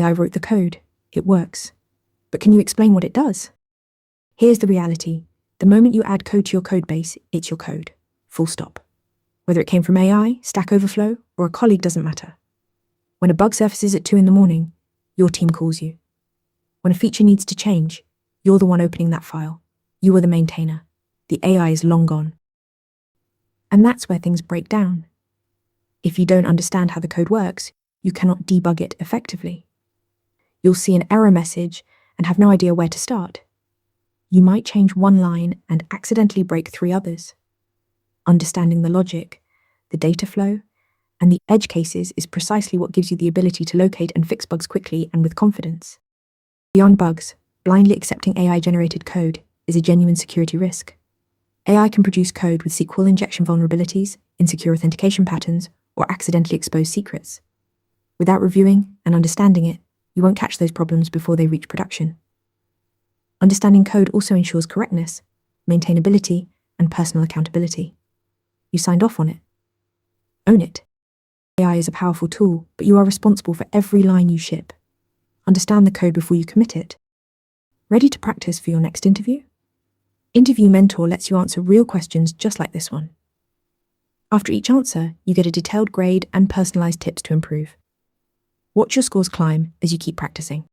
AI wrote the code. It works. But can you explain what it does? Here's the reality. The moment you add code to your code base, it's your code. Full stop. Whether it came from AI, Stack Overflow, or a colleague doesn't matter. When a bug surfaces at 2 a.m, your team calls you. When a feature needs to change, you're the one opening that file. You are the maintainer. The AI is long gone. And that's where things break down. If you don't understand how the code works, you cannot debug it effectively. You'll see an error message and have no idea where to start. You might change one line and accidentally break 3 others. Understanding the logic, the data flow, and the edge cases is precisely what gives you the ability to locate and fix bugs quickly and with confidence. Beyond bugs, blindly accepting AI-generated code is a genuine security risk. AI can produce code with SQL injection vulnerabilities, insecure authentication patterns, or accidentally exposed secrets. Without reviewing and understanding it, you won't catch those problems before they reach production. Understanding code also ensures correctness, maintainability, and personal accountability. You signed off on it. Own it. AI is a powerful tool, but you are responsible for every line you ship. Understand the code before you commit it. Ready to practice for your next interview? Interview Mentor lets you answer real questions just like this one. After each answer, you get a detailed grade and personalized tips to improve. Watch your scores climb as you keep practicing.